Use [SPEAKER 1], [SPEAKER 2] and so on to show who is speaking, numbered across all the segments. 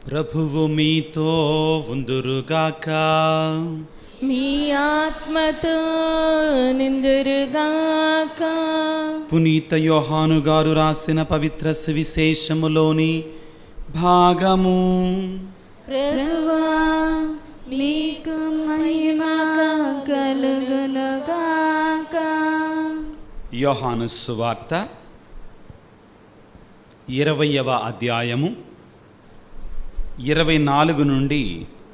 [SPEAKER 1] ప్రభువు మీతో ఉందురుగాక.
[SPEAKER 2] మీ ఆత్మతో నిందురుగాక.
[SPEAKER 1] పునీత యోహాను గారు రాసిన పవిత్ర సువిశేషములోని భాగము.
[SPEAKER 2] ప్రభువా మీకు మహిమ కలుగునుగాక.
[SPEAKER 1] యోహాను సువార్త 20వ అధ్యాయము 24 నుండి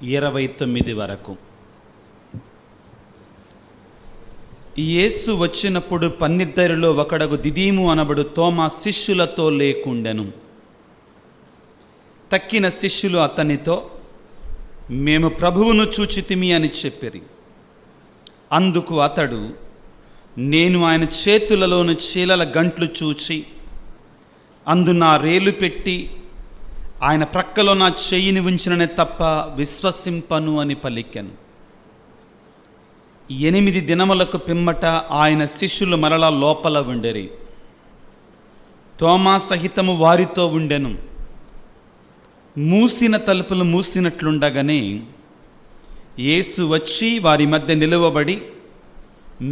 [SPEAKER 1] 29 వరకు. యేసు వచ్చినప్పుడు 12లో ఒకడగు దిదీము అనబడు తోమా శిష్యులతో లేకుండెను. తక్కిన శిష్యులు అతనితో, మేము ప్రభువును చూచితిమి అని చెప్పిరి. అందుకు అతడు, నేను ఆయన చేతులలోని చీలల గంట్లు చూచి అందు నా రేలు పెట్టి ఆయన ప్రక్కలో నా చెయ్యిని ఉంచిననే తప్ప విశ్వసింపను అని పలికెను. 8 దినములకు పిమ్మట ఆయన శిష్యులు మరలా లోపల ఉండెరి. తోమా సహితము వారితో ఉండెను. మూసిన తలుపులు మూసినట్లుండగానే యేసు వచ్చి వారి మధ్య నిలువబడి,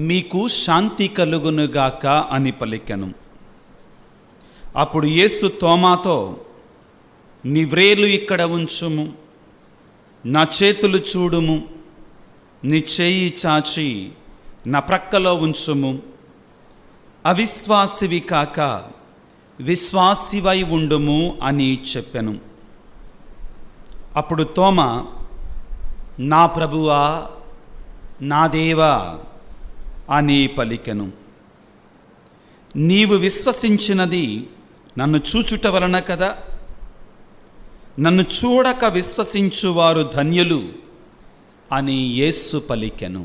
[SPEAKER 1] మీకు శాంతి కలుగునుగాక అని పలికెను. అప్పుడు యేసు తోమాతో, నీ వ్రేలు ఇక్కడ ఉంచుము, నా చేతులు చూడుము, నీ చెయ్యి చాచి నా ప్రక్కలో ఉంచుము, అవిశ్వాసివి కాక విశ్వాసివై ఉండుము అని చెప్పెను. అప్పుడు తోమా, నా ప్రభువా, నా దేవా అని పలికెను. నీవు విశ్వసించినది నన్ను చూచుట వలన కదా. నన్ను చూడక విశ్వసించువారు ధన్యులు అని యేసు పలికెను.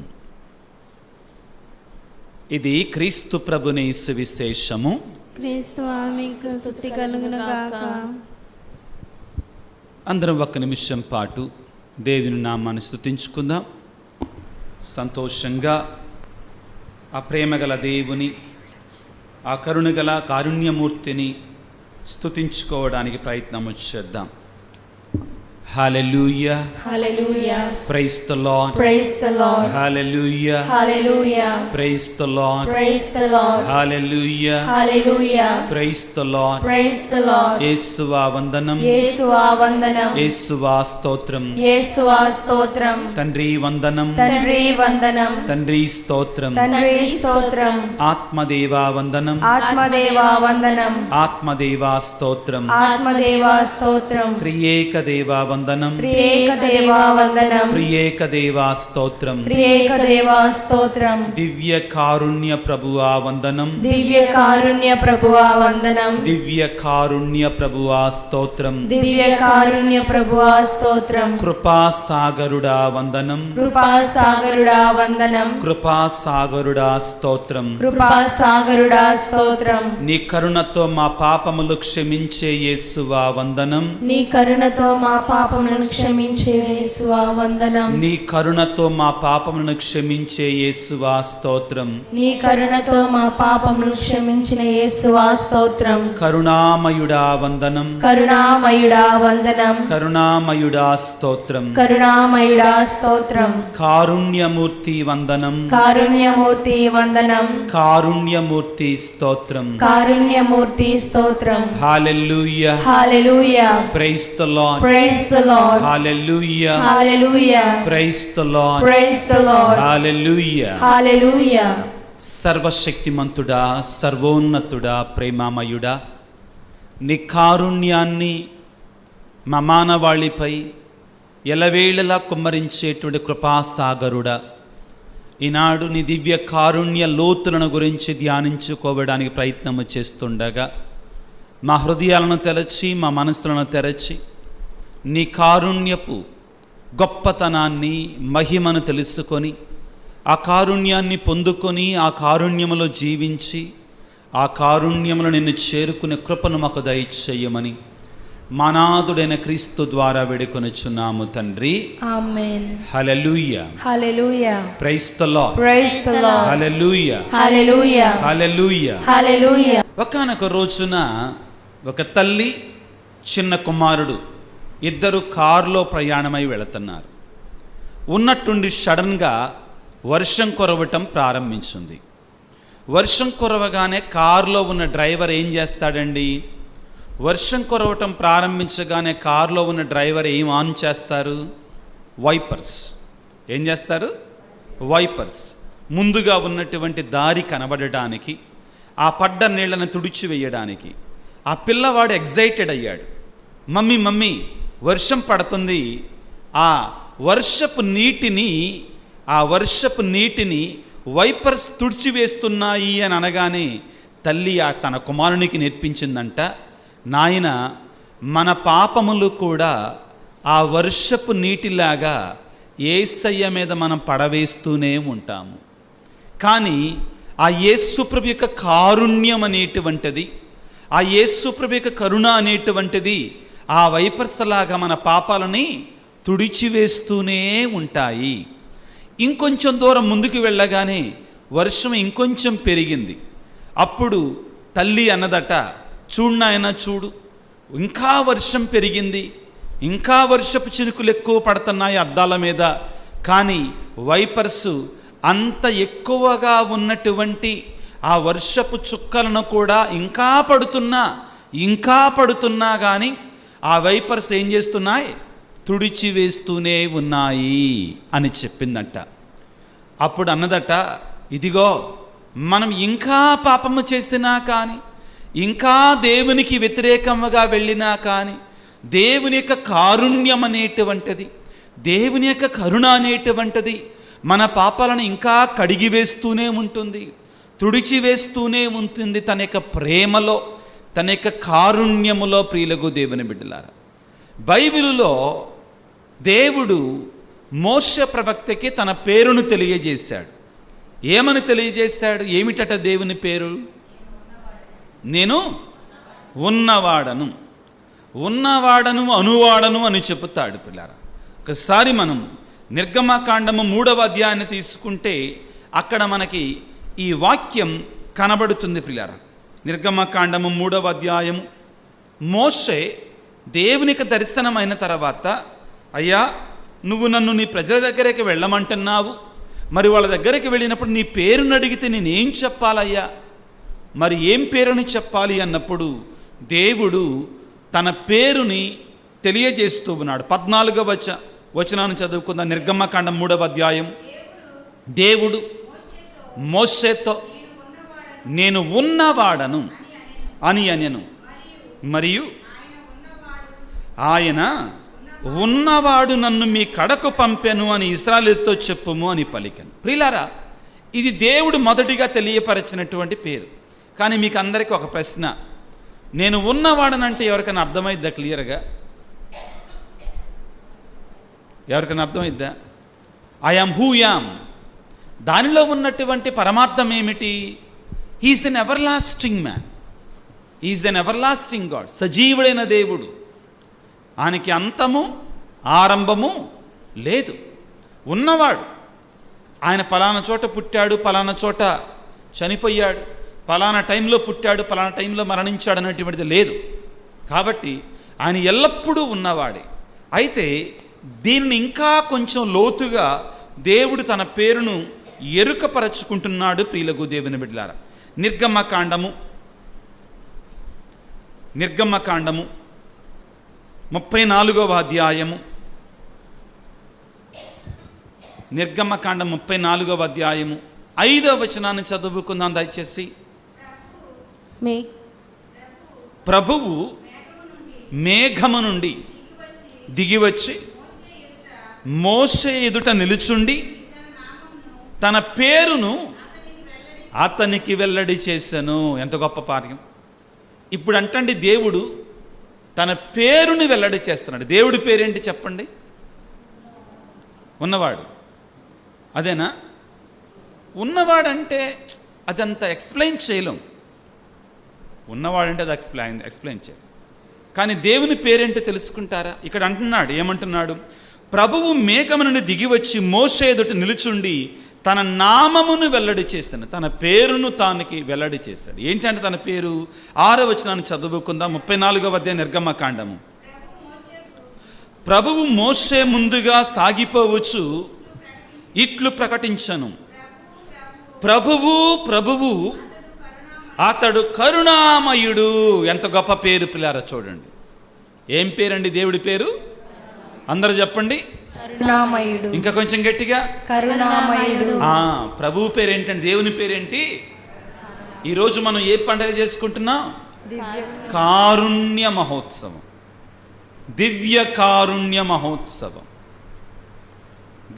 [SPEAKER 1] ఇది క్రీస్తు ప్రభుని సువిశేషము.
[SPEAKER 2] క్రీస్తువా మీకు స్తుతి కలుగునుగాక.
[SPEAKER 1] అందరం ఒక్క నిమిషం పాటు దేవుని నామాన్ని స్తుతించుకుందాం. సంతోషంగా ఆ ప్రేమగల దేవుని, ఆ కరుణగల కారుణ్యమూర్తిని స్తుతించుకోవడానికి ప్రయత్నము చేద్దాం. Hallelujah,
[SPEAKER 2] hallelujah.
[SPEAKER 1] Praise the Lord,
[SPEAKER 2] praise the Lord.
[SPEAKER 1] Hallelujah,
[SPEAKER 2] hallelujah.
[SPEAKER 1] Praise the Lord,
[SPEAKER 2] praise the Lord.
[SPEAKER 1] Hallelujah,
[SPEAKER 2] hallelujah.
[SPEAKER 1] Praise the Lord.
[SPEAKER 2] Praise the Lord.
[SPEAKER 1] యేసువా వందనం,
[SPEAKER 2] యేసువా వందనం.
[SPEAKER 1] యేసువా స్తోత్రం,
[SPEAKER 2] యేసువా స్తోత్రం.
[SPEAKER 1] తండ్రి వందనం,
[SPEAKER 2] తండ్రి వందనం.
[SPEAKER 1] తండ్రి స్తోత్రం,
[SPEAKER 2] తండ్రి స్తోత్రం.
[SPEAKER 1] ఆత్మదేవా వందనం,
[SPEAKER 2] ఆత్మదేవా వందనం.
[SPEAKER 1] ఆత్మదేవా స్తోత్రం,
[SPEAKER 2] ఆత్మదేవా స్తోత్రం.
[SPEAKER 1] త్రియేక దేవా వందనం,
[SPEAKER 2] త్రియేక దేవా వందనం.
[SPEAKER 1] త్రియేక దేవా స్తోత్రం,
[SPEAKER 2] త్రియేక దేవా స్తోత్రం.
[SPEAKER 1] దివ్య కారుణ్య ప్రభువా వందనం,
[SPEAKER 2] దివ్య కారుణ్య ప్రభువా వందనం.
[SPEAKER 1] దివ్య కారుణ్య ప్రభువా స్తోత్రం,
[SPEAKER 2] దివ్య కారుణ్య ప్రభువా స్తోత్రం.
[SPEAKER 1] కృపా సాగరుడా వందనం,
[SPEAKER 2] కృపా సాగరుడా వందనం.
[SPEAKER 1] కృపా సాగరుడా స్తోత్రం.
[SPEAKER 2] కృపా సాగరుడా స్తోత్రం.
[SPEAKER 1] నీ కరుణతో మా పాపములు క్షమించే యేసువా వందనం,
[SPEAKER 2] నీ కరుణతో మా పాపములను క్షమించే యేసువా వందనం.
[SPEAKER 1] నీ కరుణతో మా పాపములను క్షమించే యేసువా స్తోత్రం.
[SPEAKER 2] నీ కరుణతో మా పాపములను క్షమించిన యేసువా స్తోత్రం.
[SPEAKER 1] కరుణామయుడా వందనం,
[SPEAKER 2] కరుణామయుడా వందనం.
[SPEAKER 1] కరుణామయుడా స్తోత్రం.
[SPEAKER 2] కరుణామయుడా స్తోత్రం.
[SPEAKER 1] కారుణ్యమూర్తి వందనం,
[SPEAKER 2] కారుణ్యమూర్తి వందనం.
[SPEAKER 1] కారుణ్యమూర్తి స్తోత్రం.
[SPEAKER 2] కారుణ్యమూర్తి స్తోత్రం.
[SPEAKER 1] Hallelujah,
[SPEAKER 2] hallelujah.
[SPEAKER 1] Praise the Lord,
[SPEAKER 2] praise the Lord.
[SPEAKER 1] Hallelujah,
[SPEAKER 2] hallelujah.
[SPEAKER 1] Praise the Lord,
[SPEAKER 2] praise the Lord.
[SPEAKER 1] Hallelujah.
[SPEAKER 2] Hallelujah.
[SPEAKER 1] సర్వశక్తిమంతుడా, సర్వోన్నతుడా, ప్రేమామయుడా, నీ కారుణ్యాన్ని మా మానవాళిపై ఎలవేళలా కుమ్మరించేటువంటి కృపాసాగరుడా, ఈనాడు నీ దివ్య కారుణ్య లోతులను గురించి ధ్యానించుకోవడానికి ప్రయత్నము చేస్తుండగా మా హృదయాలను తెరచి, మా మనసులను తెరచి నీ కారుణ్యపు గొప్పతనాన్ని, మహిమను తెలుసుకొని ఆ కారుణ్యాన్ని పొందుకొని ఆ కారుణ్యములో జీవించి ఆ కారుణ్యములో నిన్ను చేరుకునే కృపను మాకు దయచేయమని మానాథుడైన క్రీస్తు ద్వారా వేడుకొనుచున్నాము తండ్రి.
[SPEAKER 2] Amen.
[SPEAKER 1] Hallelujah,
[SPEAKER 2] hallelujah.
[SPEAKER 1] Praise the Lord,
[SPEAKER 2] praise the Lord.
[SPEAKER 1] Hallelujah,
[SPEAKER 2] hallelujah.
[SPEAKER 1] Hallelujah.
[SPEAKER 2] Hallelujah.
[SPEAKER 1] ఒకానొక రోజున ఒక తల్లి, చిన్న కుమారుడు ఇద్దరు కారులో ప్రయాణమై వెళుతున్నారు. ఉన్నట్టుండి సడన్గా వర్షం కురవటం ప్రారంభించింది. వర్షం కురవగానే కారులో ఉన్న డ్రైవర్ ఏం చేస్తాడండి? వర్షం కురవటం ప్రారంభించగానే కారులో ఉన్న డ్రైవర్ ఏం ఆన్ చేస్తారు? వైపర్స్. ఏం చేస్తారు? వైపర్స్. ముందుగా ఉన్నటువంటి దారి కనబడడానికి, ఆ పడ్డ నీళ్ళని తుడిచివేయడానికి. ఆ పిల్లవాడు ఎగ్జైటెడ్ అయ్యాడు. మమ్మీ మమ్మీ వర్షం పడుతుంది, ఆ వర్షపు నీటిని వైపర్స్ తుడిచివేస్తున్నాయి అని అనగానే తల్లి తన కుమారునికి నేర్పించిందంట, నాయన మన పాపములు కూడా ఆ వర్షపు నీటిలాగా యేసయ్య మీద మనం పడవేస్తూనే ఉంటాము. కానీ ఆ యేసుప్రభు యొక్క కారుణ్యం అనేటువంటిది, ఆ యేసుప్రభు యొక్క కరుణ అనేటువంటిది ఆ వైపర్స్ లాగా మన పాపాలని తుడిచివేస్తూనే ఉంటాయి. ఇంకొంచెం దూరం ముందుకు వెళ్ళగానే వర్షం ఇంకొంచెం పెరిగింది. అప్పుడు తల్లి అన్నదట, చూడు నాయన చూడు, ఇంకా వర్షం పెరిగింది, ఇంకా వర్షపు చినుకులు ఎక్కువ పడుతున్నాయి అద్దాల మీద. కానీ వైపర్స్ అంత ఎక్కువగా ఉన్నటువంటి ఆ వర్షపు చుక్కలను కూడా ఇంకా పడుతున్నా కానీ ఆ వైపర్స్ ఏం చేస్తున్నాయి? తుడిచివేస్తూనే ఉన్నాయి అని చెప్పిందట. అప్పుడు అన్నదట, ఇదిగో మనం ఇంకా పాపము చేసినా కానీ, ఇంకా దేవునికి వ్యతిరేకంగా వెళ్ళినా కానీ, దేవుని యొక్క కారుణ్యం అనేటువంటిది, దేవుని యొక్క కరుణ అనేటువంటిది మన పాపాలను ఇంకా కడిగివేస్తూనే ఉంటుంది, తుడిచివేస్తూనే ఉంటుంది. తన యొక్క ప్రేమలో, తన యొక్క కారుణ్యములో. ప్రియులకు దేవుని బిడ్డలారా, బైబిలులో దేవుడు మోషే ప్రవక్తకి తన పేరును తెలియజేశాడు. ఏమని తెలియజేశాడు? ఏమిటట దేవుని పేరు? నేను ఉన్నవాడను, అనువాడను అని చెబుతాడు. పిల్లారా, ఒకసారి మనం నిర్గమకాండము 3వ అధ్యాయాన్ని తీసుకుంటే అక్కడ మనకి ఈ వాక్యం కనబడుతుంది. పిల్లారా, నిర్గమకాండము 3వ అధ్యాయము. మోషే దేవునికి దర్శనమైన తర్వాత, అయ్యా నువ్వు నన్ను నీ ప్రజల దగ్గరికి వెళ్ళమంటున్నావు, మరి వాళ్ళ దగ్గరికి వెళ్ళినప్పుడు నీ పేరును అడిగితే నేనేం చెప్పాలయ్యా, మరి ఏం పేరుని చెప్పాలి అన్నప్పుడు దేవుడు తన పేరుని తెలియజేస్తూ ఉన్నాడు. 14వ వచనాన్ని చదువుకుందాం. నిర్గమకాండం 3వ అధ్యాయం. దేవుడు మోషేతో నేను ఉన్నవాడను అని అనెను, మరియు ఆయన ఉన్నవాడు నన్ను మీ కడకు పంపెను అని ఇశ్రాయేలుతో చెప్పుము అని పలికెను. ప్రియులారా, ఇది దేవుడు మొదటిగా తెలియపరచినటువంటి పేరు. కానీ మీకు అందరికీ ఒక ప్రశ్న, నేను ఉన్నవాడనంటే ఎవరికైనా అర్థమైద్దా? క్లియర్గా ఎవరికైనా అర్థమైద్దా? ఐ యామ్ హూ యామ్, దానిలో ఉన్నటువంటి పరమార్థం ఏమిటి? He's an ever lasting man, he's an ever lasting God. సజీవుడైన దేవుడు, ఆయనకి అంతము ఆరంభము లేదు, ఉన్నవాడు. ఆయన పలానా చోట పుట్టాడు, పలానా చోట చనిపోయాడు, పలానా టైంలో పుట్టాడు, పలానా టైంలో మరణించాడు అనేటువంటిది లేదు. కాబట్టి ఆయన ఎల్లప్పుడూ ఉన్నవాడే. అయితే దీన్ని ఇంకా కొంచెం లోతుగా దేవుడు తన పేరును ఎరుకపరచుకుంటున్నాడు. ప్రియులకు దేవుని బిడ్డలారా, నిర్గమకాండము 34వ అధ్యాయము. నిర్గమకాండం 34వ అధ్యాయము 5వ వచనాన్ని చదువుకుందాం దయచేసి. ప్రభువు మేఘము నుండి దిగివచ్చి మోషే ఎదుట నిలుచుండి తన పేరును అతనికి వెల్లడి చేశాను. ఎంత గొప్ప కార్యం! ఇప్పుడు అంటండి, దేవుడు తన పేరుని వెల్లడి చేస్తున్నాడు. దేవుడి పేరేంటి చెప్పండి? ఉన్నవాడు. అదేనా? ఉన్నవాడంటే అదంతా ఎక్స్ప్లెయిన్ చేయలేం. ఉన్నవాడంటే అది ఎక్స్ప్లెయిన్ చేయలేం. కానీ దేవుని పేరేంటో తెలుసుకుంటారా? ఇక్కడ అంటున్నాడు, ఏమంటున్నాడు? ప్రభువు మేఘము నుండి దిగివచ్చి మోషే ఎదుట నిలుచుండి తన నామమును వెల్లడి చేస్తాను, తన పేరును తానికి వెల్లడి చేశాడు. ఏంటంటే తన పేరు? 6వ వచనాన్ని చదువుకుందాం. 34వ అధ్యాయం నిర్గమకాండము. ప్రభువు మోషే ముందుగా సాగిపోవచ్చు ఇట్లు ప్రకటించను, ప్రభువు అతడు కరుణామయుడు. ఎంత గొప్ప పేరు పిల్లారా చూడండి. ఏం పేరండి దేవుడి పేరు? అందరూ చెప్పండి.
[SPEAKER 2] కరుణామయుడు.
[SPEAKER 1] ఇంకా కొంచెం గట్టిగా.
[SPEAKER 2] కరుణామయుడు.
[SPEAKER 1] ప్రభువు పేరేంటండి? దేవుని పేరేంటి? ఈరోజు మనం ఏ పండుగ చేసుకుంటున్నాం? కారుణ్య మహోత్సవం, దివ్య కారుణ్య మహోత్సవం.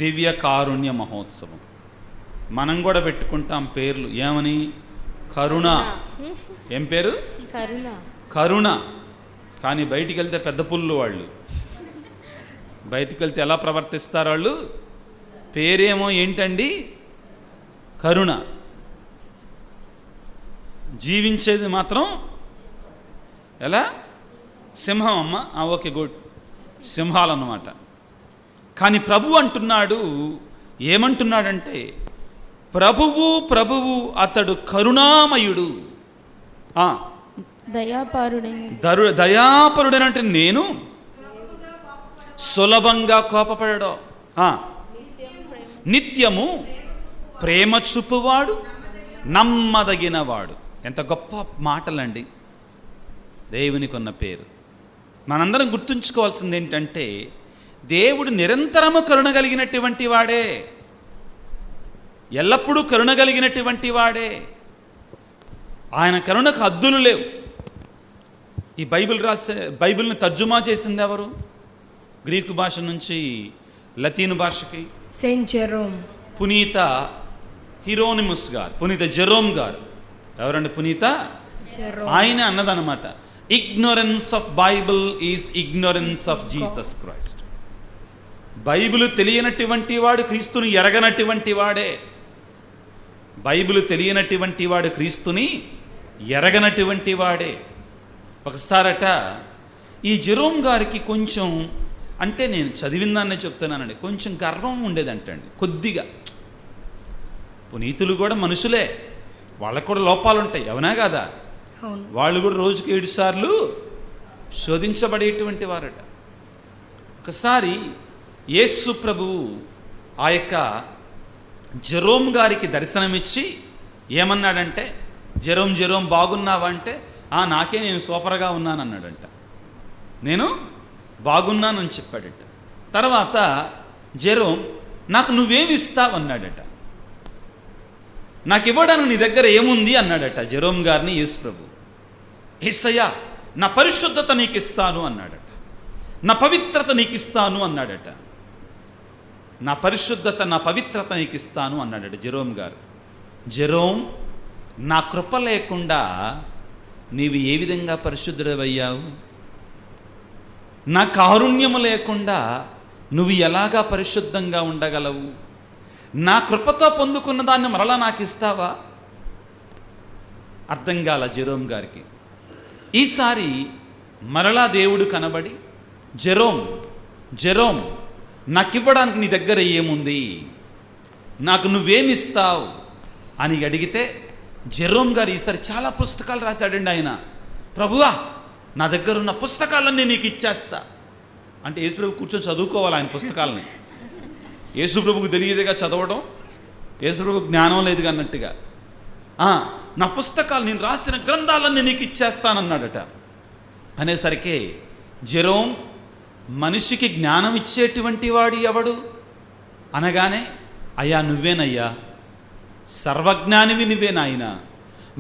[SPEAKER 1] దివ్య కారుణ్య మహోత్సవం మనం కూడా పెట్టుకుంటాం పేర్లు. ఏమని? కరుణ. ఏం పేరు? కరుణ. కానీ బయటికి వెళ్తే పెద్ద పుల్లు వాళ్ళు. బయటికి వెళ్తే ఎలా ప్రవర్తిస్తారు వాళ్ళు? పేరేమో ఏంటండి? కరుణ. జీవించేది మాత్రం ఎలా? సింహం అమ్మ. ఓకే, గుడ్, సింహాలన్నమాట. కానీ ప్రభు అంటున్నాడు, ఏమంటున్నాడంటే ప్రభువు అతడు కరుణామయుడు, దయాపరుడనంటే నేను సులభంగా కోపపడడం, నిత్యము ప్రేమ చూపువాడు, నమ్మదగినవాడు. ఎంత గొప్ప మాటలండి దేవునికి ఉన్న పేరు. మనందరం గుర్తుంచుకోవాల్సింది ఏంటంటే దేవుడు నిరంతరము కరుణ కలిగినటువంటి వాడే, ఎల్లప్పుడూ కరుణ కలిగినటువంటి వాడే. ఆయన కరుణకు హద్దులు లేవు. ఈ బైబిల్ని తర్జుమా చేసింది ఎవరు? గ్రీకు భాష నుంచి లతీను భాషకి
[SPEAKER 2] సెయింట్ జెరోమ్.
[SPEAKER 1] పునీత హిరోనిమస్ గారు, పునీత జెరోమ్ గారు. ఎవరండి? పునీత ఆయన అన్నదన్నమాట, ignorance of Bible is ignorance of Jesus Christ. Bible తెలియనటువంటి వాడు క్రీస్తుని ఎరగనటువంటి వాడే. బైబిల్ తెలియనటువంటి వాడు క్రీస్తుని ఎరగనటువంటి వాడే. ఒకసారట ఈ జెరోమ్ గారికి కొంచెం, అంటే నేను చదివిందాన్నే చెప్తున్నానండి, కొంచెం గర్వం ఉండేదంటండి కొద్దిగా. పునీతులు కూడా మనుషులే, వాళ్ళకు కూడా లోపాలు ఉంటాయి, అవునా కదా? వాళ్ళు కూడా రోజుకి 7 సార్లు శోధించబడేటువంటి వారట. ఒకసారి యేసు ప్రభువు ఆ యొక్క జెరోమ్ గారికి దర్శనమిచ్చి ఏమన్నాడంటే, జెరోమ్ బాగున్నావా అంటే, నాకే, నేను సూపర్గా ఉన్నాను అన్నాడంట. నేను బాగున్నానని చెప్పాడట. తర్వాత జెరోమ్, నాకు నువ్వేమి ఇస్తావు అన్నాడట. నాకు ఇవ్వడానికి నీ దగ్గర ఏముంది అన్నాడట జెరోమ్ గారిని యేసు ప్రభు. యేసయ్యా, నా పరిశుద్ధత నీకు ఇస్తాను అన్నాడట. నా పవిత్రత నీకు ఇస్తాను అన్నాడట. నా పరిశుద్ధత, నా పవిత్రత నీకు ఇస్తాను అన్నాడట జెరోమ్ గారు. జెరోమ్, నా కృప లేకుండా నీవు ఏ విధంగా పరిశుద్ధుడవయ్యావు? నా కారుణ్యము లేకుండా నువ్వు ఎలాగా పరిశుద్ధంగా ఉండగలవు? నా కృపతో పొందుకున్న దాన్ని మరలా నాకు ఇస్తావా? అర్థం కాల జెరోమ్ గారికి. ఈసారి మరలా దేవుడు కనబడి, జెరోమ్ నాకివ్వడానికి నీ దగ్గర ఏముంది? నాకు నువ్వేమిస్తావు అని అడిగితే జెరోమ్ గారు ఈసారి చాలా పుస్తకాలు రాశాడండి. ఆయన, ప్రభువా, నా దగ్గర ఉన్న పుస్తకాలన్నీ నీకు ఇచ్చేస్తా అంటే యేసుప్రభు కూర్చొని చదువుకోవాలి ఆయన పుస్తకాలని. యేసుప్రభుకు తెలియదుగా చదవడం, యేసుప్రభుకు జ్ఞానం లేదుగా అన్నట్టుగా. నా పుస్తకాలు, నేను రాసిన గ్రంథాలన్నీ నీకు ఇచ్చేస్తానన్నాడట. అనేసరికి జెరోమ్, మనిషికి జ్ఞానం ఇచ్చేటువంటి వాడు ఎవడు అనగానే, అయ్యా నువ్వేనయ్యా, సర్వజ్ఞానివి నువ్వే నాయన.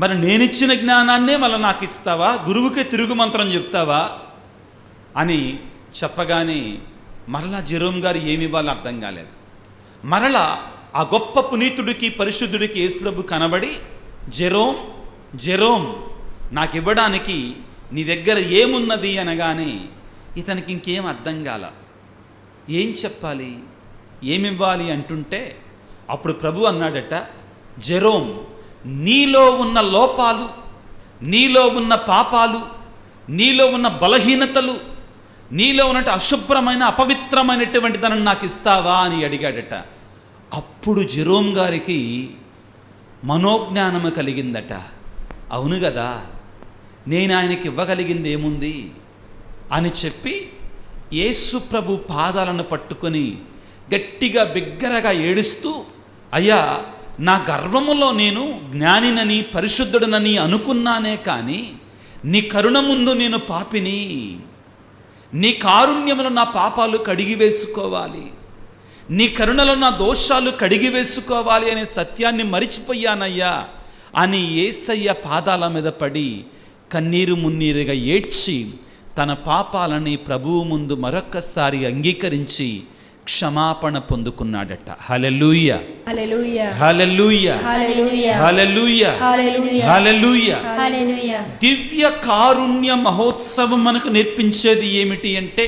[SPEAKER 1] మరి నేనిచ్చిన జ్ఞానాన్నే మళ్ళీ నాకు ఇస్తావా? గురువుకే తిరుగు మంత్రం చెప్తావా అని చెప్పగానే మరలా జెరోమ్ గారు ఏమి ఇవ్వాలో అర్థం కాలేదు. మరలా ఆ గొప్ప పునీతుడికి, పరిశుద్ధుడికి యేసుప్రభు కనబడి, జెరోమ్ నాకు ఇవ్వడానికి నీ దగ్గర ఏమున్నది అనగానే ఇతనికి ఇంకేం అర్థం కాల. ఏం చెప్పాలి, ఏమివ్వాలి అంటుంటే అప్పుడు ప్రభు అన్నాడట, జెరోమ్, నీలో ఉన్న లోపాలు, నీలో ఉన్న పాపాలు, నీలో ఉన్న బలహీనతలు, నీలో ఉన్నట్టు అశుభ్రమైన, అపవిత్రమైనటువంటి దాన్ని నాకు ఇస్తావా అని అడిగాడట. అప్పుడు జెరోమ్ గారికి మనోజ్ఞానము కలిగిందట. అవును కదా, నేను ఆయనకి ఇవ్వగలిగింది ఏముంది అని చెప్పి యేసు ప్రభు పాదాలను పట్టుకొని గట్టిగా బిగ్గరగా ఏడుస్తూ, అయ్యా, నా గర్వములో నేను జ్ఞానినని పరిశుద్ధుడనని అనుకున్నానే కానీ నీ కరుణ ముందు నేను పాపిని, నీ కారుణ్యములో నా పాపాలు కడిగి వేసుకోవాలి, నీ కరుణలో నా దోషాలు కడిగి వేసుకోవాలి అనే సత్యాన్ని మరిచిపోయానయ్యా అని యేసయ్య పాదాల మీద పడి కన్నీరు మున్నీరుగా ఏడ్చి తన పాపాలని ప్రభువు ముందు మరొక్కసారి అంగీకరించి క్షమాపణ పొందుకున్నాడట. హల్లెలూయా,
[SPEAKER 2] hallelujah,
[SPEAKER 1] hallelujah,
[SPEAKER 2] hallelujah,
[SPEAKER 1] hallelujah,
[SPEAKER 2] hallelujah,
[SPEAKER 1] hallelujah.
[SPEAKER 2] హల్లెలూయా.
[SPEAKER 1] దివ్య కారుణ్య మహోత్సవం మనకు నేర్పించేది ఏమిటి అంటే,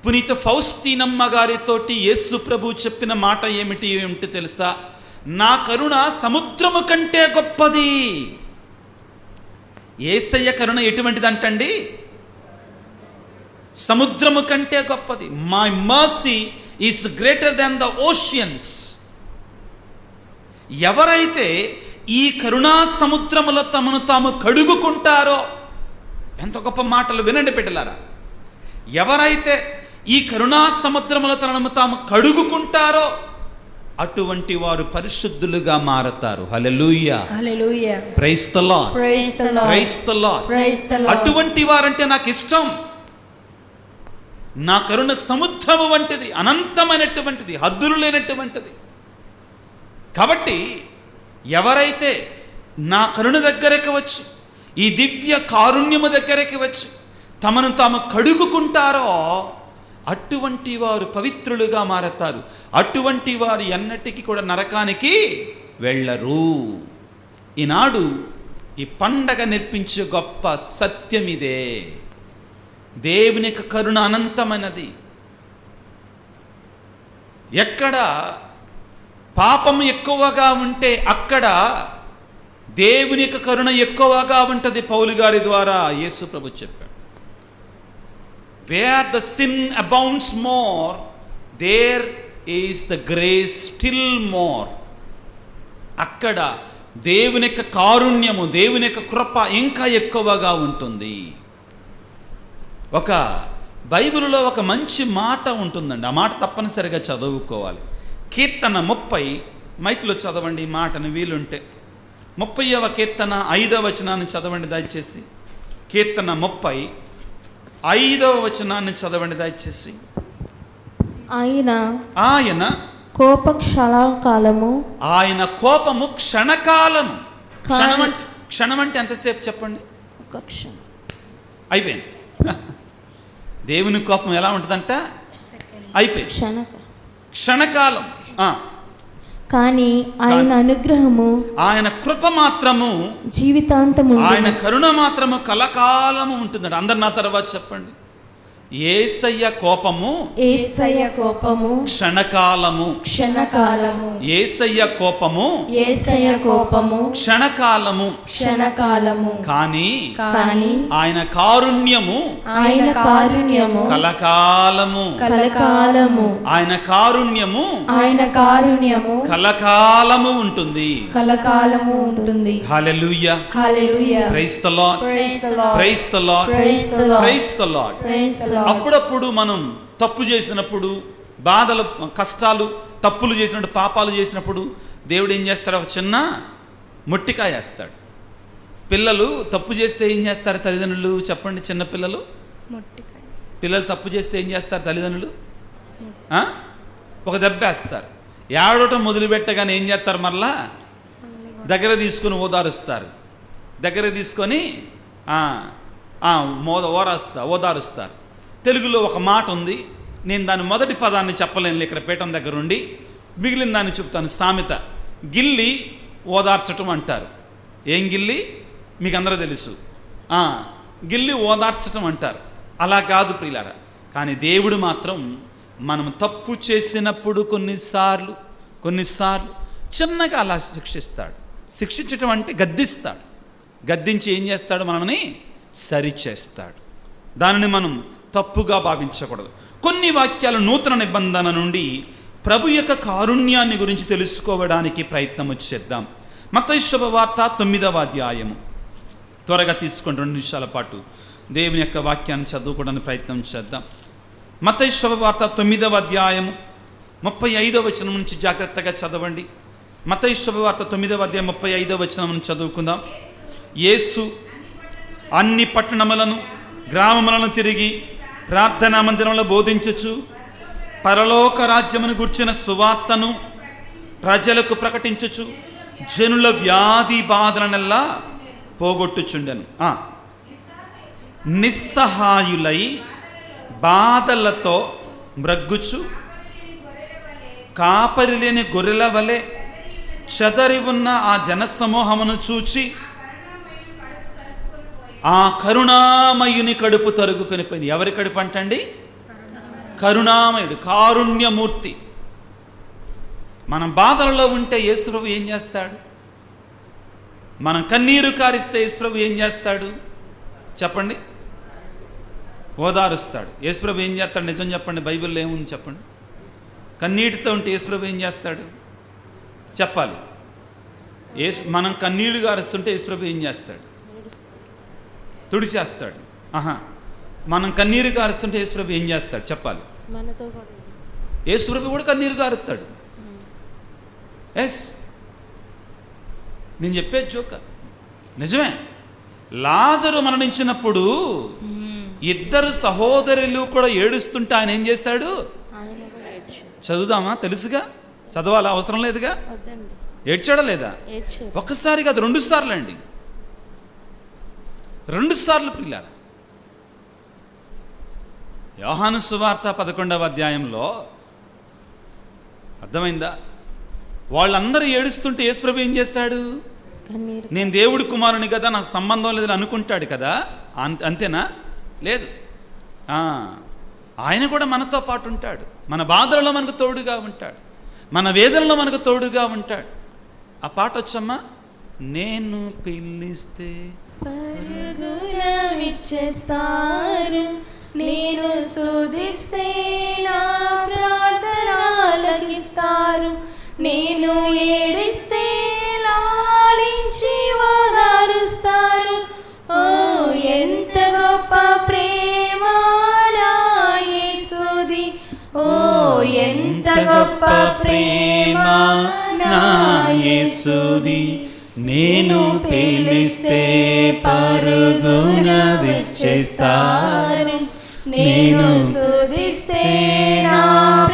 [SPEAKER 1] పునీత ఫౌస్తీనమ్మ గారితోటి యేసు ప్రభు చెప్పిన మాట ఏమిటి అంటే తెలుసా? నా కరుణ సముద్రము కంటే గొప్పది. యేసయ్య కరుణ ఎటువంటిదంటండి? సముద్రము కంటే గొప్పది. My mercy is greater than the oceans. ఎవరైతే ఈ కరుణా సముద్రములో తమను తాము కడుగుకుంటారో, ఎంత గొప్ప మాటలు వినండి బిడ్డలారా, ఎవరైతే ఈ కరుణా సముద్రములో తమను తాము కడుగుకుంటారో అటువంటి వారు పరిశుద్ధులుగా మారతారు. Hallelujah,
[SPEAKER 2] hallelujah.
[SPEAKER 1] Praise the Lord,
[SPEAKER 2] praise the Lord,
[SPEAKER 1] praise the Lord.
[SPEAKER 2] Praise the Lord.
[SPEAKER 1] అటువంటి వారంటే నాకు ఇష్టం. నా కరుణ సముద్రము వంటిది, అనంతమైనటువంటిది, హద్దులు లేనటువంటిది. కాబట్టి ఎవరైతే నా కరుణ దగ్గరికి వచ్చి, ఈ దివ్య కారుణ్యము దగ్గరికి వచ్చి తమను తాము కడుగుకుంటారో అటువంటి వారు పవిత్రులుగా మారతారు. అటువంటి వారు ఎన్నటికీ కూడా నరకానికి వెళ్ళరు. ఈనాడు ఈ పండగ నేర్పించే గొప్ప సత్యం ఇదే. దేవుని యొక్క కరుణ అనంతమైనది. ఎక్కడ పాపం ఎక్కువగా ఉంటే అక్కడ దేవుని యొక్క కరుణ ఎక్కువగా ఉంటుంది. పౌలు గారి ద్వారా యేసు ప్రభు చెప్పాడు, where the sin abounds more there is the grace still more. అక్కడ దేవుని యొక్క కారుణ్యము, దేవుని యొక్క కృప ఇంకా ఎక్కువగా ఉంటుంది. ఒక బైబిల్లో ఒక మంచి మాట ఉంటుందండి. ఆ మాట తప్పనిసరిగా చదువుకోవాలి. కీర్తన 30, మైక్లో చదవండి ఈ మాటను వీలుంటే. 30వ కీర్తన 5వ వచనాన్ని చదవండి దయచేసి. కీర్తన 30 5వ వచనాన్ని చదవండి దయచేసి. ఆయన
[SPEAKER 2] కోప క్షణకాలము,
[SPEAKER 1] ఆయన కోపము క్షణకాలము. క్షణం అంటే ఎంతసేపు చెప్పండి? అయిపోయింది. దేవుని కోపం ఎలా ఉంటుందంట? అయిపోయింది, క్షణకాలం.
[SPEAKER 2] కానీ ఆయన అనుగ్రహము,
[SPEAKER 1] ఆయన కృప మాత్రము
[SPEAKER 2] జీవితాంతము,
[SPEAKER 1] ఆయన కరుణ మాత్రము కలకాలము ఉంటుందంట. అందరు నా తర్వాత చెప్పండి. యేసయ్య కోపము,
[SPEAKER 2] యేసయ్య కోపము
[SPEAKER 1] క్షణకాలము,
[SPEAKER 2] క్షణకాలము.
[SPEAKER 1] యేసయ్య కోపము,
[SPEAKER 2] యేసయ్య కోపము
[SPEAKER 1] క్షణకాలము,
[SPEAKER 2] క్షణకాలము.
[SPEAKER 1] కానీ
[SPEAKER 2] కానీ
[SPEAKER 1] ఆయన కారుణ్యము,
[SPEAKER 2] ఆయన కారుణ్యము
[SPEAKER 1] కలకాలము,
[SPEAKER 2] కలకాలము.
[SPEAKER 1] ఆయన కారుణ్యము,
[SPEAKER 2] ఆయన కారుణ్యము
[SPEAKER 1] కలకాలము ఉంటుంది.
[SPEAKER 2] కలకాలము ఉంటుంది.
[SPEAKER 1] Hallelujah,
[SPEAKER 2] hallelujah.
[SPEAKER 1] Praise the Lord,
[SPEAKER 2] praise the Lord,
[SPEAKER 1] praise the Lord,
[SPEAKER 2] praise the Lord,
[SPEAKER 1] praise the Lord.
[SPEAKER 2] Praise the Lord.
[SPEAKER 1] అప్పుడప్పుడు మనం తప్పు చేసినప్పుడు, బాధలు, కష్టాలు, తప్పులు చేసినప్పుడు, పాపాలు చేసినప్పుడు దేవుడు ఏం చేస్తాడు? ఒక చిన్న మొట్టికాయ వేస్తాడు. పిల్లలు తప్పు చేస్తే ఏం చేస్తారు తల్లిదండ్రులు? చెప్పండి. చిన్న పిల్లలు తప్పు చేస్తే ఏం చేస్తారు తల్లిదండ్రులు? ఒక దెబ్బ వేస్తారు. ఏడవటం మొదలుపెట్టగానే ఏం చేస్తారు? మరలా దగ్గర తీసుకొని ఓదారుస్తారు. దగ్గర తీసుకొని ఓదారుస్తారు. తెలుగులో ఒక మాట ఉంది, నేను దాని మొదటి పదాన్ని చెప్పలేను ఇక్కడ పీఠం దగ్గర ఉండి, మిగిలిన దాన్ని చెప్తాను. సామెత, గిల్లి ఓదార్చటం అంటారు. ఏం గిల్లి? మీకు అందరూ తెలుసు. గిల్లి ఓదార్చటం అంటారు. అలా కాదు ప్రియులారా. కానీ దేవుడు మాత్రం మనం తప్పు చేసినప్పుడు కొన్నిసార్లు చిన్నగా అలా శిక్షిస్తాడు. శిక్షించటం అంటే గద్దిస్తాడు. గద్దించి ఏం చేస్తాడు? మనల్ని సరిచేస్తాడు. దానిని మనం తప్పుగా భావించకూడదు. కొన్ని వాక్యాలు నూతన నిబంధన నుండి ప్రభు యొక్క కారుణ్యాన్ని గురించి తెలుసుకోవడానికి ప్రయత్నం చేద్దాం. మత్తయి శుభవార్త 9వ అధ్యాయము. త్వరగా తీసుకొని 2 నిమిషాల పాటు దేవుని యొక్క వాక్యాన్ని చదువుకోవడానికి ప్రయత్నం చేద్దాం. మత్తయి శుభవార్త 9వ అధ్యాయం 35వ వచనం నుంచి జాగ్రత్తగా చదవండి. మత్తయి శుభవార్త 9వ అధ్యాయం 35వ వచనం నుంచి చదువుకుందాం. యేసు అన్ని పట్టణములను గ్రామములను తిరిగి ప్రార్థనా మందిరంలో బోధించుచు పరలోక రాజ్యమును గుర్చిన సువార్తను ప్రజలకు ప్రకటించుచు జనుల వ్యాధి బాధలనెల్లా పోగొట్టుచుండెను. నిస్సహాయులై బాధలతో మ్రగ్గుచు కాపరి లేని గొర్రెల వలె చెదరి ఉన్న ఆ జనసమూహమును చూచి ఆ కరుణామయుని కడుపు తరుగుకొని పోయింది. ఎవరి కడుపు అంటండి? కరుణామయుడు, కారుణ్యమూర్తి. మనం బాధలలో ఉంటే యేసుప్రభు ఏం చేస్తాడు? మనం కన్నీరు కారిస్తే యేసుప్రభు ఏం చేస్తాడు చెప్పండి? ఓదారుస్తాడు. యేసుప్రభు ఏం చేస్తాడు? నిజం చెప్పండి, బైబిల్లో ఏముంది చెప్పండి? కన్నీటితో ఉంటే యేసుప్రభు ఏం చేస్తాడు చెప్పాలి. మనం కన్నీళ్లు గారుస్తుంటే యేసుప్రభు ఏం చేస్తాడు? తుడిచేస్తాడు. మనం కన్నీరు గారుస్తుంటే యేసుప్రభు ఏం చేస్తాడు చెప్పాలి? యేసుప్రభు కూడా కన్నీరు గారుస్తాడు. ఎస్, నేను చెప్పేది జోక నిజమే. లాజరు మరణించినప్పుడు ఇద్దరు సహోదరులు కూడా ఏడుస్తుంటే ఆయన ఏం చేశాడు? చదువుదామా? తెలుసుగా, చదవాలా? అవసరం లేదుగా. ఏడ్చాడా లేదా? ఒక్కసారి కాదు, 2 సార్లు అండి. 2 సార్లు పిల్లారా. యోహాను సువార్త 11వ అధ్యాయంలో అర్థమైందా? వాళ్ళందరూ ఏడుస్తుంటే యేసుప్రభు ఏం చేశాడు? నేను దేవుడి కుమారుని కదా, నాకు సంబంధం లేదని అనుకుంటాడు కదా. అంతేనా? లేదు. ఆయన కూడా మనతో పాటు ఉంటాడు. మన బాధలలో మనకు తోడుగా ఉంటాడు, మన వేదనలో మనకు తోడుగా ఉంటాడు. ఆ పాట వచ్చమ్మా. నేను పిలిస్తే
[SPEAKER 2] పరుగున విచ్చేస్తారు, నేను స్తుతిస్తే నా ప్రార్థన ఆలకిస్తారు, నేను ఏడిస్తే లాలించి ఓదారుస్తారు. ఓ ఎంత గొప్ప ప్రేమ నా యేసుది, ఓ ఎంత గొప్ప ప్రేమ నా యేసుది.
[SPEAKER 1] నేను పిలిస్తే పరుగున విచ్చేస్తారు,
[SPEAKER 2] నేను స్తుతిస్తే నా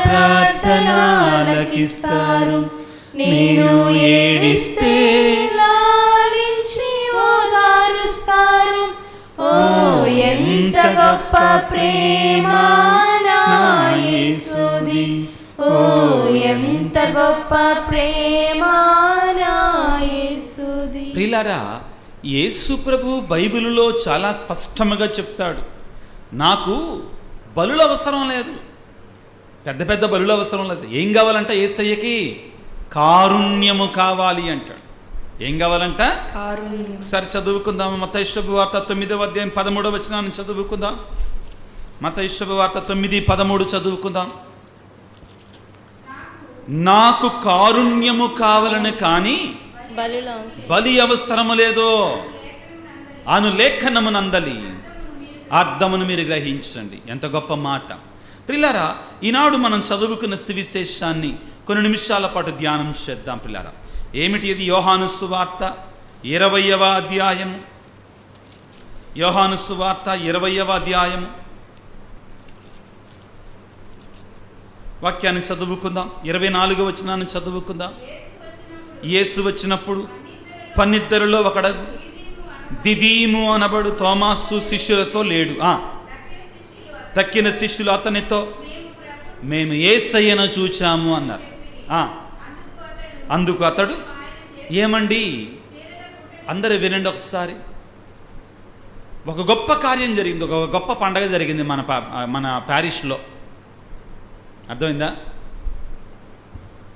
[SPEAKER 2] ప్రార్థన ఆలకిస్తారు, నేను ఏడిస్తే లాలించి ఓదారుస్తారు. ఓ ఎంత గొప్ప ప్రేమ నా యేసుది, ఓ ఎంత గొప్ప ప్రేమ నా యేసుది.
[SPEAKER 1] ప్రియులారా, యేసు ప్రభు బైబిలులో చాలా స్పష్టంగా చెప్తాడు, నాకు బలుల అవసరం లేదు, పెద్ద పెద్ద బలుల అవసరం లేదు. ఏం కావాలంట? యేసయ్యకి కారుణ్యము కావాలి అంటాడు. ఏం కావాలంట?
[SPEAKER 2] కారుణ్యం.
[SPEAKER 1] సరే చదువుకుందాం. మత్తయి శుభవార్త 9వ అధ్యాయం 13వ వచనాన్ని చదువుకుందాం. మత్తయి శుభవార్త 9:13 చదువుకుందాం. నాకు కారుణ్యము కావాలని కానీ బలి అవసరము లేదో అను లేఖనమునందలి అర్థమును మీరు గ్రహించండి. ఎంత గొప్ప మాట ప్రియులారా. ఈనాడు మనం చదువుకున్న సువిశేషాన్ని కొన్ని నిమిషాల పాటు ధ్యానం చేద్దాం ప్రియులారా. ఏమిటి ఇది? యోహాను సువార్త 20వ అధ్యాయము. యోహాను సువార్త 20వ అధ్యాయము వాక్యాన్ని చదువుకుందాం. 24వ వచనాన్ని చదువుకుందాం. యేసు వచ్చినప్పుడు 12లో ఒకడగు దిదీము అనబడు తోమాసు శిష్యులతో లేడు. తక్కిన శిష్యులు అతనితో మేము యేసయ్యను చూచాము అన్నారు. అందుకు అతడు ఏమండి, అందరూ వినండి ఒకసారి. ఒక గొప్ప కార్యం జరిగింది, ఒక గొప్ప పండగ జరిగింది మన ప్యారిష్లో. అర్థమైందా?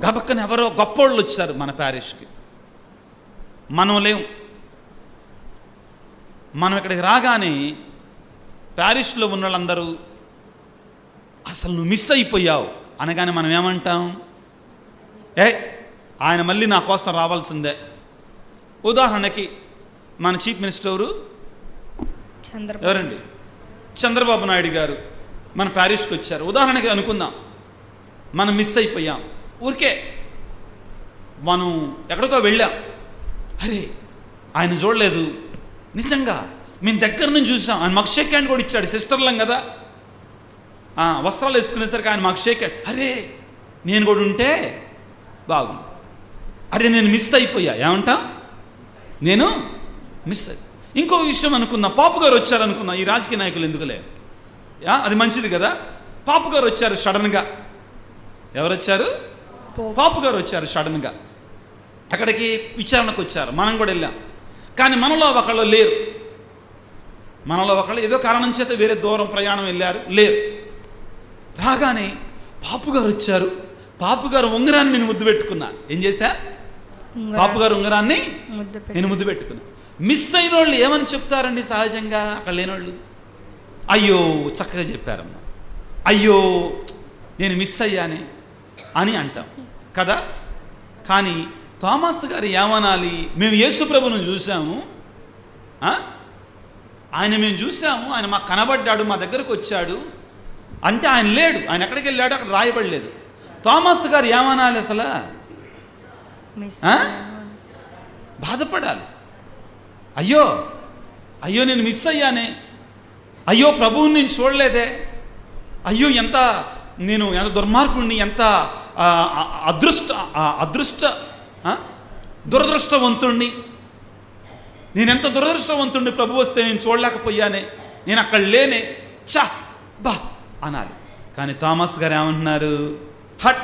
[SPEAKER 1] గబక్కన ఎవరో గొప్పోళ్ళు వచ్చారు మన ప్యారిష్కి. మనం లేవు. మనం ఇక్కడికి రాగానే ప్యారిష్లో ఉన్న వాళ్ళందరూ అసలు నువ్వు మిస్ అయిపోయావు అనగానే మనం ఏమంటాం? ఆయన మళ్ళీ నా కోసం రావాల్సిందే. ఉదాహరణకి మన చీఫ్ మినిస్టర్ ఎవరండి? చంద్రబాబు నాయుడు గారు మన ప్యారిస్కి వచ్చారు. ఉదాహరణకి అనుకుందాం, మనం మిస్ అయిపోయాం. ఊరికే మనం ఎక్కడికో వెళ్ళాం, అరే ఆయన చూడలేదు, నిజంగా మేము దగ్గర నుంచి చూసాం, ఆయన మాకు షేక్ హ్యాండ్ కూడా ఇచ్చాడు, సిస్టర్లం కదా, వస్త్రాలు వేసుకునేసరికి ఆయన మాకు షేక్ హ్యాండ్, అరే నేను కూడా ఉంటే బాగుంది, అరే నేను మిస్ అయిపోయా, ఏమంటాం, నేను మిస్ అయ్యి. ఇంకో విషయం అనుకుందాం, పాపు గారు వచ్చారు అనుకుందాం, ఈ రాజకీయ నాయకులు ఎందుకులే, అది మంచిది కదా. పాపు గారు వచ్చారు సడన్గా. ఎవరు వచ్చారు? పాపు గారు వచ్చారు సడన్గా. అక్కడికి విచారణకు వచ్చారు, మనం కూడా వెళ్ళాం. కానీ మనలో ఒకళ్ళు లేరు, మనలో ఒకళ్ళు ఏదో కారణం చేత వేరే దూరం ప్రయాణం వెళ్ళారు, లేరు. రాగానే పాపు గారు వచ్చారు. పాపు గారు ఉంగరాన్ని నేను ముద్దు పెట్టుకున్నా. ఏం చేశా? పాపు గారు ఉంగరాన్ని నేను ముద్దు పెట్టుకున్నా. మిస్ అయిన వాళ్ళు ఏమని చెప్తారండి సహజంగా? అక్కడ లేనోళ్ళు అయ్యో చక్కగా చెప్పారమ్మా, అయ్యో నేను మిస్ అయ్యానే అని అంటాం కదా. కానీ థామస్ గారు ఏమనాలి? మేము యేసు ప్రభువును చూసాము, ఆయన మేము చూసాము, ఆయన మాకు కనబడ్డాడు, మా దగ్గరకు వచ్చాడు అంటే ఆయన లేడు, ఆయన ఎక్కడికి వెళ్ళాడు అక్కడ రాయబడలేదు. థామస్ గారు ఏమనాలి అసలు? బాధపడాలి, అయ్యో అయ్యో నేను మిస్ అయ్యానే, అయ్యో ప్రభువుని నేను చూడలేదే, అయ్యో ఎంత దుర్మార్గుణ్ణి, ఎంత దురదృష్టవంతుణ్ణి, నేనెంత దురదృష్టవంతుణ్ణి, ప్రభు వస్తే నేను చూడలేకపోయానే, నేను అక్కడ లేనే, చా బా అనాలి. కానీ థామస్ గారు ఏమంటున్నారు? హట్,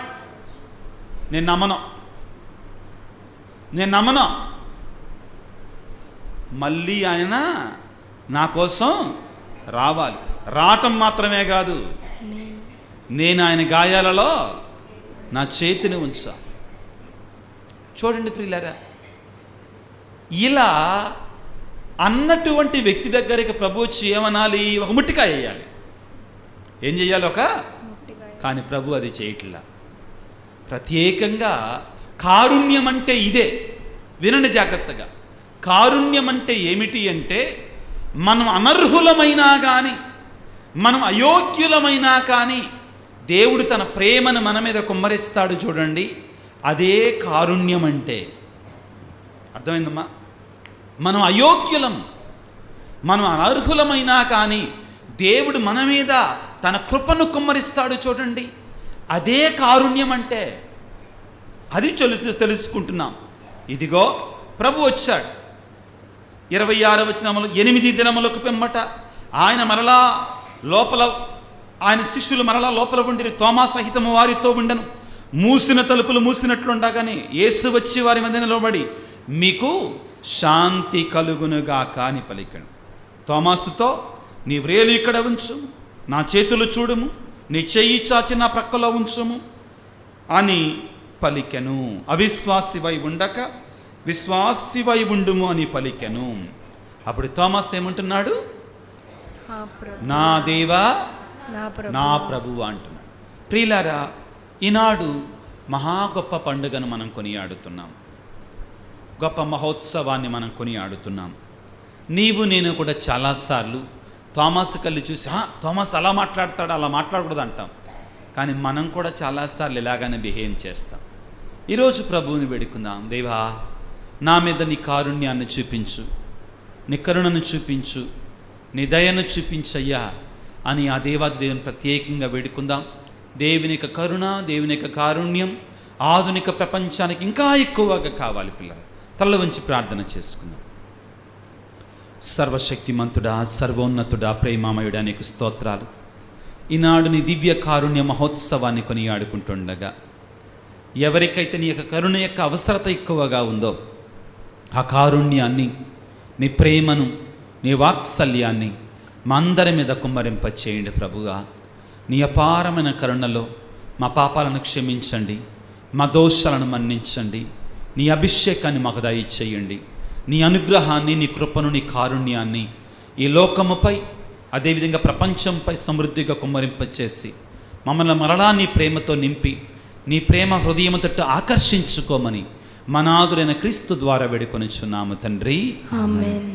[SPEAKER 1] నేను నమ్మను. మళ్ళీ ఆయన నా కోసం రావాలి, రావటం మాత్రమే కాదు, నేను ఆయన గాయాలలో నా చేతిని ఉంచా. చూడండి ప్రియులారా, ఇలా అన్నటువంటి వ్యక్తి దగ్గరికి ప్రభు వచ్చి ఏమనాలి? ఒక ముట్టికాయ వేయాలి. ఏం చెయ్యాలి? కానీ ప్రభు అది చేయట్లా. ప్రత్యేకంగా కారుణ్యం అంటే ఇదే, వినండి జాగ్రత్తగా. కారుణ్యం అంటే ఏమిటి అంటే, మనం అనర్హులమైనా కానీ, మనం అయోగ్యులమైనా కానీ దేవుడు తన ప్రేమను మన మీద కుమ్మరిస్తాడు. చూడండి, అదే కారుణ్యం అంటే. అర్థమైందమ్మా? మనం అయోగ్యులం, మనం అనర్హులమైనా కానీ దేవుడు మన మీద తన కృపను కుమ్మరిస్తాడు. చూడండి, అదే కారుణ్యం అంటే. అది తెలుసుకుంటున్నాం. ఇదిగో ప్రభు వచ్చాడు. 26వ వచనములో 8 దినములకు పిమ్మట ఆయన మరలా లోపల, ఆయన శిష్యులు మరలా లోపల ఉండిరి, తోమా సహితము వారితో ఉండను. మూసిన తలుపులు మూసినట్లుండగానే యేసు వచ్చి వారి మధ్య నిలబడి, మీకు శాంతి కలుగునుగాక అని పలికాడు. తోమాసుతో, నీ వ్రేలు ఇక్కడ ఉంచు, నా చేతులు చూడుము, నీ చెయ్యి చాచి నా ప్రక్కలో ఉంచుము అని పలికెను. అవిశ్వాసివై ఉండక విశ్వాసివై ఉండుము అని పలికెను. అప్పుడు తోమస్ ఏమంటున్నాడు? నా దేవా, నా ప్రభువు అంటున్నాడు. ప్రియులారా, ఈనాడు మహా గొప్ప పండుగను మనం కొనియాడుతున్నాం, గొప్ప మహోత్సవాన్ని మనం కొనియాడుతున్నాం. నీవు నేను కూడా చాలాసార్లు థామస్ కళ్ళు చూసి, థామస్ అలా మాట్లాడతాడు, అలా మాట్లాడకూడదు అంటాం. కానీ మనం కూడా చాలాసార్లు ఇలాగానే బిహేవ్ చేస్తాం. ఈరోజు ప్రభువుని వేడుకుందాం. దేవా, నా మీద నీ కారుణ్యాన్ని చూపించు, నీ కరుణను చూపించు, నీ దయను చూపించయ్యా అని ఆ దేవాది దేవుని ప్రత్యేకంగా వేడుకుందాం. దేవుని యొక్క కరుణ, దేవుని యొక్క కారుణ్యం ఆధునిక ప్రపంచానికి ఇంకా ఎక్కువగా కావాలి. పిల్లలు తల వంచి ప్రార్థన చేసుకుందాం. సర్వశక్తిమంతుడా, సర్వోన్నతుడా, ప్రేమామయుడా, నీకు స్తోత్రాలు. ఈనాడు నీ దివ్య కారుణ్య మహోత్సవాన్ని కొనియాడుకుంటుండగా ఎవరికైతే నీ యొక్క కరుణ యొక్క అవసరత ఎక్కువగా ఉందో ఆ కారుణ్యాన్ని, నీ ప్రేమను, నీ వాత్సల్యాన్ని మా అందరి మీద కుమ్మరింపచేయండి ప్రభుగా. నీ అపారమైన కరుణలో మా పాపాలను క్షమించండి, మా దోషాలను మన్నించండి, నీ అభిషేకాన్ని మాకు దయచేయండి. నీ అనుగ్రహాన్ని, నీ కృపను, నీ కారుణ్యాన్ని ఈ లోకముపై, అదేవిధంగా ప్రపంచంపై సమృద్ధిగా కుమ్మరింపచేసి మమ్మల్ని మరలా నీ ప్రేమతో నింపి, నీ ప్రేమ హృదయము తట్టు ఆకర్షించుకోమని మనాదురైన క్రీస్తు ద్వారా వేడుకొనిచున్నాము తండ్రి. ఆమేన్.